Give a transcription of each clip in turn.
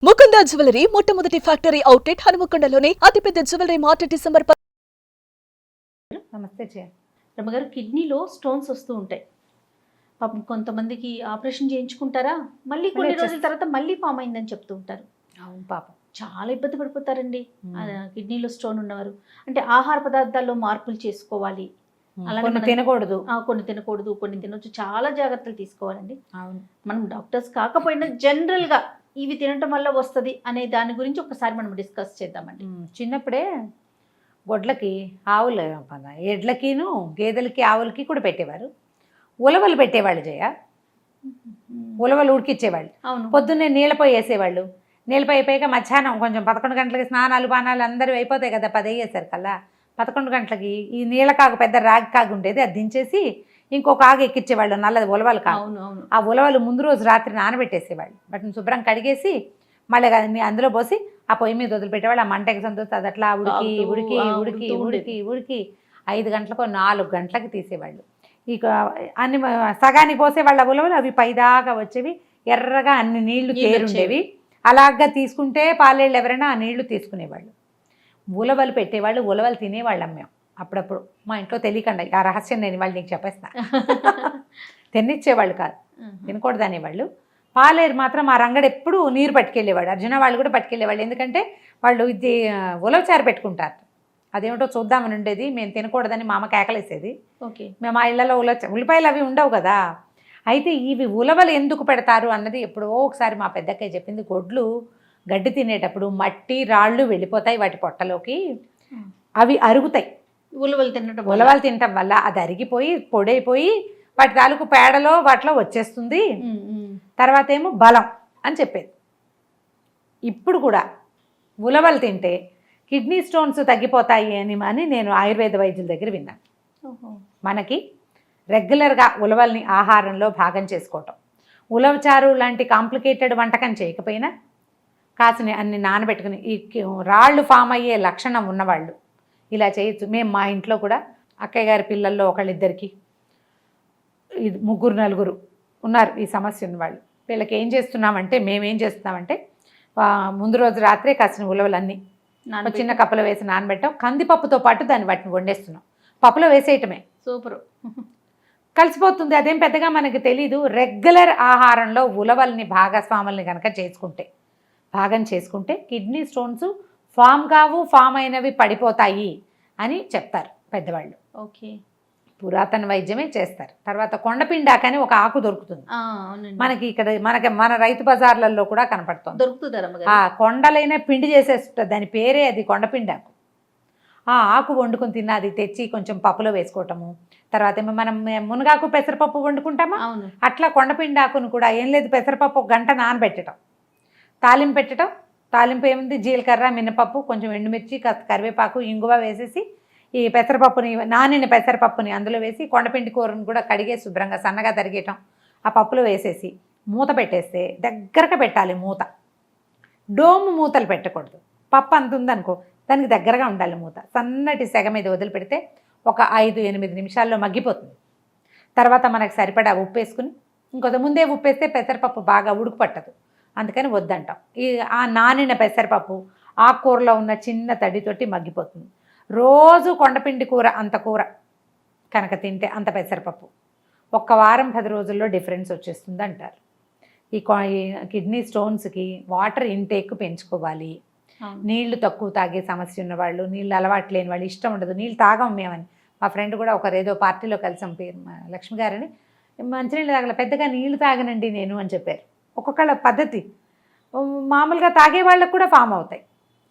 Mukunda jewellery మొట్టమొదటి factory outlet హనుమకొండలోనే అతిపెద్ద jewellery mart December నమస్తే జయ. రమ్మగారు, కిడ్నీలో స్టోన్స్ వస్తూ ఉంటాయి. పాపం కొంతమందికి ఆపరేషన్ చేయించుకుంటారా, మళ్ళీ కొన్ని రోజుల తర్వాత మళ్ళీ ఫామ్ అయిందని చెప్తూ ఉంటారు. అవును పాపం, చాలా ఇబ్బంది పడిపోతారండి కిడ్నీలో స్టోన్ ఉన్నవారు. అంటే ఆహార పదార్థాల్లో మార్పులు చేసుకోవాలి, అలాగే కొన్ని తినకూడదు, కొన్ని తినకూడదు, కొన్ని తినొచ్చు. చాలా జాగ్రత్తలు తీసుకోవాలండి. అవును, మనం డాక్టర్స్ కాకపోయినా జనరల్గా ఇవి తినటం వల్ల వస్తుంది అనే దాని గురించి ఒకసారి మనం డిస్కస్ చేద్దామండి. చిన్నప్పుడే గొడ్లకి ఆవులు ఎడ్లకిను గేదెలకి ఆవులకి కూడా పెట్టేవారు. ఉలవలు పెట్టేవాళ్ళు జయ, ఉలవలు ఉడికిచ్చేవాళ్ళు. అవును, పొద్దున్నే నీళ్ళపై వేసేవాళ్ళు. నీళ్ళపై అయిపోయాక మధ్యాహ్నం కొంచెం 11 గంటలకి స్నానాలు పానాలు అందరూ అయిపోతాయి కదా, 10 అయ్యేసరి కల్లా 11 గంటలకి ఈ నీళ్ళ కాగు, పెద్ద రాగి కాగు ఉండేది, అది దించేసి ఇంకొక ఆగు ఎక్కించేవాళ్ళు, నల్లది ఉలవలు కాగు. అవును అవును. ఆ ఉలవలు ముందు రోజు రాత్రి నానబెట్టేసేవాళ్ళు. వాటిని శుభ్రం కడిగేసి మళ్ళీ అన్ని అందులో పోసి ఆ పొయ్యి మీద వదిలిపెట్టేవాళ్ళు. ఆ మంట ఎగ్జంతో అది అట్లా ఉడికి ఉడికి ఉడికి ఉడికి ఉడికి 5 గంటలకు 4 గంటలకు తీసేవాళ్ళు. ఇక అన్ని సగానికి పోసేవాళ్ళ ఉలవలు, అవి పైదాకా వచ్చేవి, ఎర్రగా అన్ని నీళ్లు తేరుండేవి. అలాగా తీసుకుంటే పాలేళ్ళు ఎవరైనా ఆ నీళ్లు తీసుకునేవాళ్ళు. ఉలవలు పెట్టేవాళ్ళు, ఉలవలు తినేవాళ్ళం మేము అప్పుడప్పుడు. మా ఇంట్లో తెలియకుండా ఆ రహస్యం నేను వాళ్ళు నీకు చెప్పేస్తా. తినిచ్చేవాళ్ళు కాదు, తినకూడదు అనేవాళ్ళు. పాలేరు మాత్రం ఆ రంగడు ఎప్పుడు నీరు పట్టుకెళ్ళేవాడు. అర్జున వాళ్ళు కూడా పట్టుకెళ్ళేవాళ్ళు, ఎందుకంటే వాళ్ళు ఇది ఉలవచారు పెట్టుకుంటారు. అదేమిటో చూద్దామని ఉండేది, మేము తినకూడదని మా అమ్మ కేకలేసేది. ఓకే, మేము ఆ ఇళ్లలో ఉల్లిపాయలు అవి ఉండవు కదా. అయితే ఇవి ఉలవలు ఎందుకు పెడతారు అన్నది ఎప్పుడో ఒకసారి మా పెద్దక్కయ్య చెప్పింది. గొడ్లు గడ్డి తినేటప్పుడు మట్టి రాళ్ళు వెళ్ళిపోతాయి వాటి పొట్టలోకి, అవి అరుగుతాయి. ఉలవలు తినటం వల్ల అది అరిగిపోయి పొడైపోయి వాటి తాలూకు పేడలో వాటిలో వచ్చేస్తుంది, తర్వాత ఏమో బలం అని చెప్పేది. ఇప్పుడు కూడా ఉలవలు తింటే కిడ్నీ స్టోన్స్ తగ్గిపోతాయి అని నేను ఆయుర్వేద వైద్యుల దగ్గర విన్నాను. మనకి రెగ్యులర్గా ఉలవల్ని ఆహారంలో భాగం చేసుకోవటం, ఉలవచారు లాంటి కాంప్లికేటెడ్ వంటకం చేయకపోయినా కాసిన అన్ని నానబెట్టుకుని, ఈ రాళ్ళు ఫామ్ అయ్యే లక్షణం ఉన్నవాళ్ళు ఇలా చేయొచ్చు. మేము మా ఇంట్లో కూడా అక్కయ్య గారి పిల్లల్లో ఒకళ్ళిద్దరికి, ఇది 3 4 ఉన్నారు ఈ సమస్య ఉన్నవాళ్ళు. వీళ్ళకి ఏం చేస్తున్నామంటే, మేమేం చేస్తున్నామంటే ముందు రోజు రాత్రే కాసిన ఉలవలన్నీ చిన్న కప్పులో వేసి నానబెట్టాం. కందిపప్పుతో పాటు వాటిని వండేస్తున్నాం. పప్పులో వేసేయటమే, సూపర్, కలిసిపోతుంది. అదేం పెద్దగా మనకి తెలీదు. రెగ్యులర్ ఆహారంలో ఉలవల్ని భాగస్వాముల్ని కనుక భాగం చేసుకుంటే కిడ్నీ స్టోన్స్ ఫామ్ కావు, ఫామ్ అయినవి పడిపోతాయి అని చెప్తారు పెద్దవాళ్ళు. ఓకే, పురాతన వైద్యమే చేస్తారు. తర్వాత కొండపిండాకని ఒక ఆకు దొరుకుతుంది మనకి ఇక్కడ, మన రైతు బజార్లలో కూడా కనపడుతుంది. దొరుకుతుంది. ఆ కొండలైన పిండి చేసేస్తుంది, దాని పేరే అది కొండపిండాకు. ఆ ఆకు వండుకొని తిన్న, అది తెచ్చి కొంచెం పప్పులో వేసుకోవటము. తర్వాత ఏమో మనం మునగాకు పెసరపప్పు వండుకుంటామా, అట్లా కొండపిండాకును కూడా ఏం లేదు, పెసరపప్పు 1 గంట నానబెట్టడం, తాలింపు పెట్టడం. తాలింపు ఏముంది, జీలకర్ర, మినపప్పు, కొంచెం ఎండుమిర్చి, కరివేపాకు, ఇంగువ వేసేసి ఈ పెసరపప్పుని, నానిన పెసరపప్పుని అందులో వేసి కొండపిండి కూరను కూడా కడిగే శుభ్రంగా సన్నగా తరిగేయటం, ఆ పప్పులో వేసేసి మూత పెట్టేస్తే దగ్గరగా పెట్టాలి. మూత డోము మూతలు పెట్టకూడదు. పప్పు అంత ఉందనుకో, దానికి దగ్గరగా ఉండాలి మూత. సన్నటి సెగ మీద వదిలిపెడితే ఒక 5-8 నిమిషాల్లో మగ్గిపోతుంది. తర్వాత మనకు సరిపడా ఉప్పు వేసుకుని, ఇంకొక ముందే ఉప్పు వేస్తే పెసరపప్పు బాగా ఉడుకు పట్టదు, అందుకని వద్దంటాం. ఆ నానిన పెసరపప్పు ఆకుకూరలో ఉన్న చిన్న తడితోటి మగ్గిపోతుంది. రోజు కొండపిండి కూర అంత కూర కనుక తింటే, అంత పెసరపప్పు 1 వారం 10 రోజుల్లో డిఫరెన్స్ వచ్చేస్తుంది అంటారు. ఈ కిడ్నీ స్టోన్స్కి వాటర్ ఇంటేక్ పెంచుకోవాలి. నీళ్లు తక్కువ తాగే సమస్య ఉన్నవాళ్ళు, నీళ్ళు అలవాటు లేని వాళ్ళు, ఇష్టం ఉండదు నీళ్ళు తాగం మేమని. మా ఫ్రెండ్ కూడా ఏదో పార్టీలో కలిసాం, పేరు లక్ష్మి గారని, మంచినీళ్ళు తాగల, పెద్దగా నీళ్లు తాగనండి నేను అని చెప్పారు. ఒక్కొక్కళ్ళ పద్ధతి. మామూలుగా తాగే వాళ్ళకు కూడా ఫామ్ అవుతాయి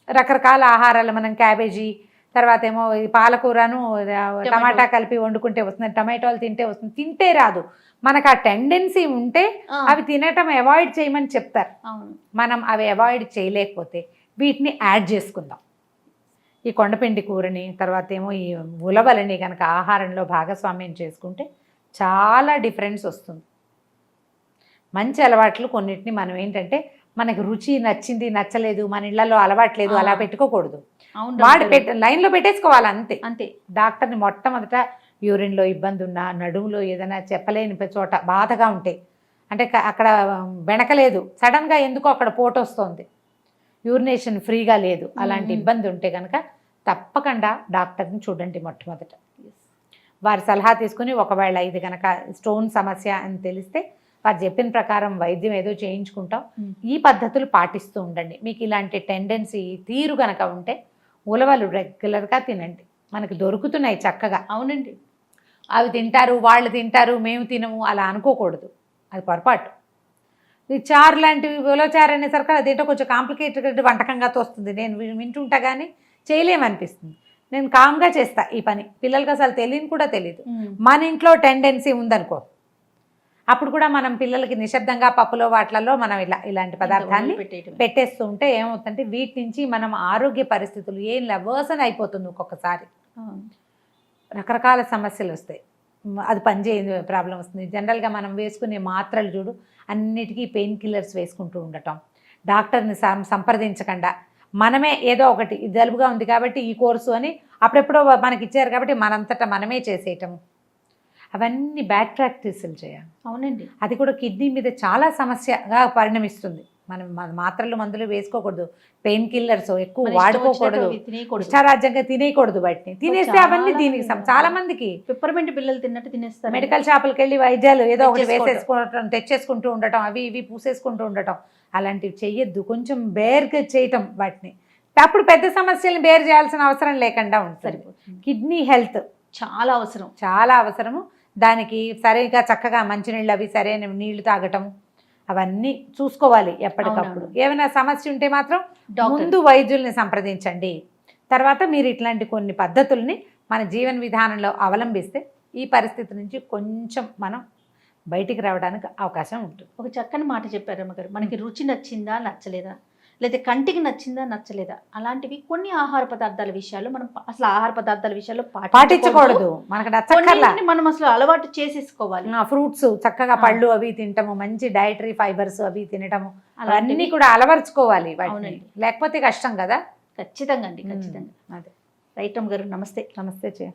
రకరకాల ఆహారాలు. మనం క్యాబేజీ, తర్వాత ఏమో పాలకూరను టమాటా కలిపి వండుకుంటే వస్తుంది, టమాటోలు తింటే వస్తుంది. తింటే రాదు, మనకు ఆ టెండెన్సీ ఉంటే అవి తినటం అవాయిడ్ చేయమని చెప్తారు. మనం అవి అవాయిడ్ చేయలేకపోతే వీటిని యాడ్ చేసుకుందాం. ఈ కొండపిండి కూరని, తర్వాత ఏమో ఈ ఉలవలని కనుక ఆహారంలో భాగస్వామ్యం చేసుకుంటే చాలా డిఫరెన్స్ వస్తుంది. మంచి అలవాట్లు కొన్నిటిని మనం ఏంటంటే, మనకి రుచి నచ్చింది నచ్చలేదు, మన ఇళ్లలో అలవాట్లేదు, అలా పెట్టుకోకూడదు. లైన్లో పెట్టేసుకోవాలి అంతే అంతే. డాక్టర్ని మొట్టమొదట యూరిన్లో ఇబ్బంది ఉన్నా, నడుములో ఏదైనా చెప్పలేని చోట బాధగా ఉంటే, అంటే అక్కడ బెణకలేదు, సడన్గా ఎందుకో అక్కడ పోటు వస్తుంది, యూరినేషన్ ఫ్రీగా లేదు, అలాంటి మ్మ్. ఇబ్బంది ఉంటే కనుక తప్పకుండా డాక్టర్ని చూడండి మొట్టమొదట. వారి సలహా తీసుకుని ఒకవేళ ఇది కనుక స్టోన్ సమస్య అని తెలిస్తే వారు చెప్పిన ప్రకారం వైద్యం ఏదో చేయించుకుంటాం. మ్మ్. ఈ పద్ధతులు పాటిస్తూ ఉండండి. మీకు ఇలాంటి టెండెన్సీ తీరు కనుక ఉంటే ఉలవలు రెగ్యులర్గా తినండి, మనకి దొరుకుతున్నాయి చక్కగా. అవునండి. అవి తింటారు, వాళ్ళు తింటారు, మేము తినము అలా అనుకోకూడదు, అది పొరపాటు. ఈ చారు లాంటివి, ఉలవచారు అనేసరికి అదేంటో కొంచెం కాంప్లికేటెడ్ వంటకంగా తోస్తుంది. నేను వింటుంటా కానీ చేయలేమనిపిస్తుంది. నేను కామ్గా చేస్తా ఈ పని, పిల్లలకి అసలు తెలియని కూడా తెలియదు. మన ఇంట్లో టెండెన్సీ ఉందనుకో, అప్పుడు కూడా మనం పిల్లలకి నిశ్శబ్దంగా పప్పులో వాటిలలో మనం ఇలాంటి పదార్థాన్ని పెట్టేస్తూ ఉంటే ఏమవుతుందంటే వీటి నుంచి మనం ఆరోగ్య పరిస్థితులు ఏం వర్సన్ అయిపోతుంది. ఒక్కొక్కసారి రకరకాల సమస్యలు వస్తాయి, అది పనిచేయని ప్రాబ్లం వస్తుంది. జనరల్గా మనం వేసుకునే మాత్రలు చూడు, అన్నిటికీ పెయిన్ కిల్లర్స్ వేసుకుంటూ ఉండటం, డాక్టర్ని సంప్రదించకుండా మనమే ఏదో ఒకటి జలుబుగా ఉంది కాబట్టి ఈ కోర్సు అని అప్పుడెప్పుడో మనకి ఇచ్చారు కాబట్టి మనంతటా మనమే చేసేయటము, అవన్నీ బ్యాడ్ ప్రాక్టీసులు చేయాలి. అవునండి. అది కూడా కిడ్నీ మీద చాలా సమస్యగా పరిణమిస్తుంది. మనం మాత్రలు మందులు వేసుకోకూడదు, పెయిన్ కిల్లర్స్ ఎక్కువ వాడుకోకూడదు, ఇష్టారాజ్యంగా తినేయకూడదు. వాటిని తినేస్తే అవన్నీ దీనికి చాలా మందికి పిప్పర్మెంట్ పిల్లలు తిన్నట్టు తినేస్తారు. మెడికల్ షాపులకి వెళ్ళి వైద్యాలు ఏదో ఒకటి వేసేసుకోవటం, తెచ్చేసుకుంటూ ఉండటం, అవి ఇవి పూసేసుకుంటూ ఉండటం, అలాంటివి చెయ్యొద్దు. కొంచెం బేర్గా చేయటం వాటిని, అప్పుడు పెద్ద సమస్యలను బేర్ చేయాల్సిన అవసరం లేకుండా ఉంటుంది. కిడ్నీ హెల్త్ చాలా అవసరం, చాలా అవసరము. దానికి సరిగా చక్కగా మంచినీళ్ళు అవి సరైన నీళ్లు తాగటం అవన్నీ చూసుకోవాలి ఎప్పటికప్పుడు. ఏమైనా సమస్య ఉంటే మాత్రం ముందు వైద్యుల్ని సంప్రదించండి. తర్వాత మీరు ఇట్లాంటి కొన్ని పద్ధతుల్ని మన జీవన విధానంలో అవలంబిస్తే ఈ పరిస్థితి నుంచి కొంచెం మనం బయటికి రావడానికి అవకాశం ఉంటుంది. ఒక చక్కని మాట చెప్పారు అమ్మగారు. మనకి రుచి నచ్చిందా నచ్చలేదా, లేదా కంటికి నచ్చిందా నచ్చలేదా, అలాంటివి కొన్ని ఆహార పదార్థాల విషయాలు మనం అసలు ఆహార పదార్థాల విషయాల్లో పాటించకూడదు. మనకు నచ్చక్కర్లా, మనం అసలు అలవాటు చేసేసుకోవాలి. ఫ్రూట్స్ చక్కగా పళ్ళు అవి తింటాము, మంచి డైటరీ ఫైబర్స్ అవి తినటము, అవన్నీ కూడా అలవర్చుకోవాలి. అవునండి, లేకపోతే కష్టం కదా. ఖచ్చితంగా అండి, ఖచ్చితంగా. అదే రైట్ అమ్మగారు, నమస్తే. నమస్తే.